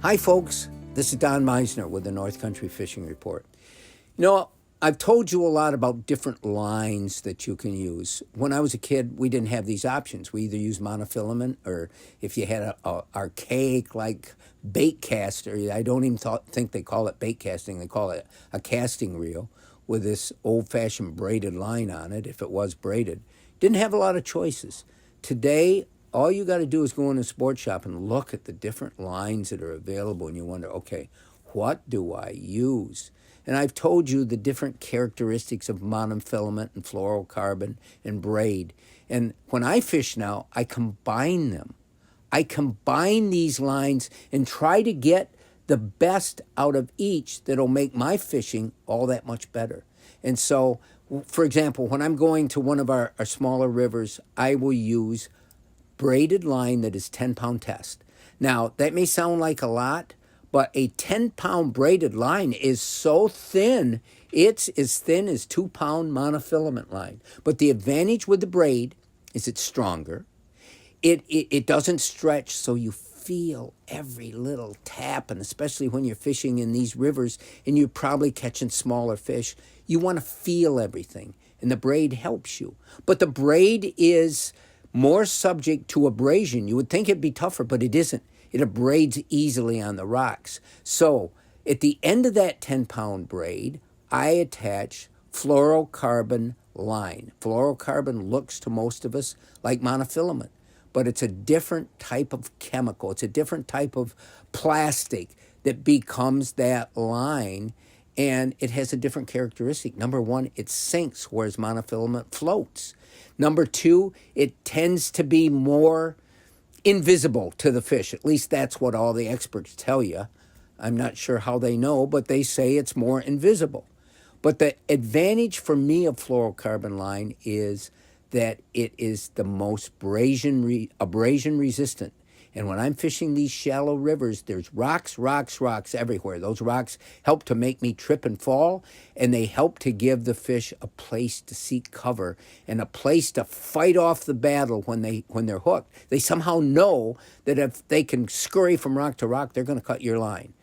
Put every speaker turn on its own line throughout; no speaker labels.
Hi, folks. This is Don Meisner with the North Country Fishing Report. You know, I've told you a lot about different lines that you can use. When I was a kid, we didn't have these options. We either used monofilament, or if you had a archaic like bait caster, I don't even think they call it bait casting. They call it a casting reel with this old-fashioned braided line on it, if it was braided. Didn't have a lot of choices. Today, all you got to do is go in a sports shop and look at the different lines that are available, and you wonder, okay, what do I use? And I've told you the different characteristics of monofilament and fluorocarbon and braid. And when I fish now, I combine them. I combine these lines and try to get the best out of each that'll make my fishing all that much better. And so, for example, when I'm going to one of our smaller rivers, I will use braided line that is 10-pound test. Now, that may sound like a lot, but a 10-pound braided line is so thin, it's as thin as 2-pound monofilament line. But the advantage with the braid is it's stronger. It doesn't stretch, so you feel every little tap, and especially when you're fishing in these rivers and you're probably catching smaller fish, you want to feel everything, and the braid helps you. But the braid is more subject to abrasion. You would think it'd be tougher, but it isn't. It abrades easily on the rocks. So at the end of that 10-pound braid, I attach fluorocarbon line. Fluorocarbon looks to most of us like monofilament, but it's a different type of chemical. It's a different type of plastic that becomes that line, and it has a different characteristic. Number one, it sinks, whereas monofilament floats. Number two, it tends to be more invisible to the fish. At least that's what all the experts tell you. I'm not sure how they know, but they say it's more invisible. But the advantage for me of fluorocarbon line is that it is the most abrasion resistant. And when I'm fishing these shallow rivers, there's rocks everywhere. Those rocks help to make me trip and fall, and they help to give the fish a place to seek cover and a place to fight off the battle when they're hooked. They somehow know that if they can scurry from rock to rock, they're going to cut your line.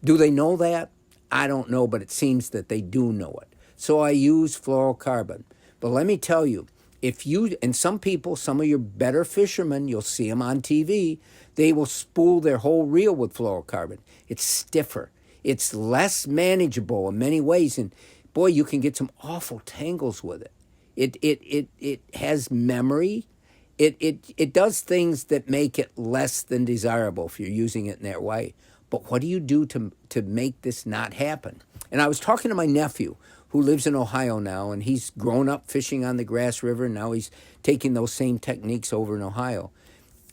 Do they know that? I don't know, but it seems that they do know it. So I use fluorocarbon. But let me tell you, and some people, some of your better fishermen, you'll see them on TV, they will spool their whole reel with fluorocarbon. It's stiffer. It's less manageable in many ways. And boy, you can get some awful tangles with it. It has memory. It does things that make it less than desirable if you're using it in that way. But what do you do to make this not happen? And I was talking to my nephew, who lives in Ohio now, and he's grown up fishing on the Grass River, and now he's taking those same techniques over in Ohio.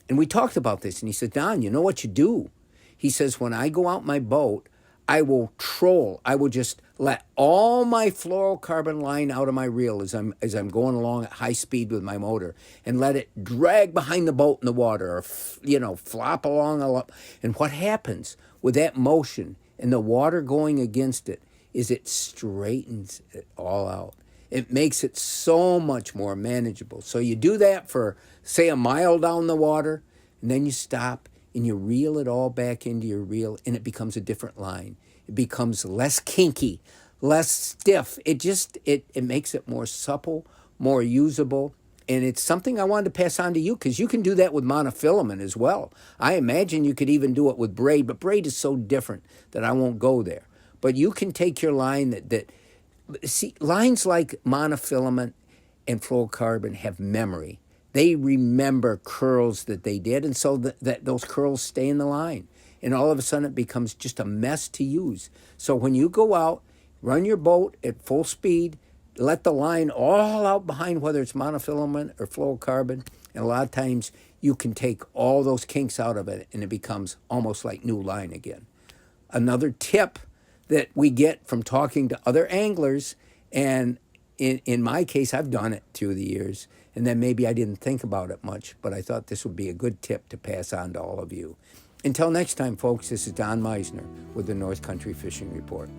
And we talked about this, and he said, Don, you know what you do? He says, when I go out my boat, I will troll. I will just let all my fluorocarbon line out of my reel as I'm going along at high speed with my motor, and let it drag behind the boat in the water, or flop along. And what happens with that motion and the water going against it is it straightens it all out. It makes it so much more manageable. So you do that for, say, a mile down the water, and then you stop and you reel it all back into your reel, and it becomes a different line. It becomes less kinky, less stiff. It makes it more supple, more usable. And it's something I wanted to pass on to you, because you can do that with monofilament as well. I imagine you could even do it with braid, but braid is so different that I won't go there. But you can take your line see, lines like monofilament and fluorocarbon have memory. They remember curls that they did, and so that those curls stay in the line. And all of a sudden it becomes just a mess to use. So when you go out, run your boat at full speed, let the line all out behind, whether it's monofilament or fluorocarbon, and a lot of times you can take all those kinks out of it, and it becomes almost like new line again. Another tip that we get from talking to other anglers, and in my case, I've done it through the years, and then maybe I didn't think about it much, but I thought this would be a good tip to pass on to all of you. Until next time, folks, this is Don Meisner with the North Country Fishing Report.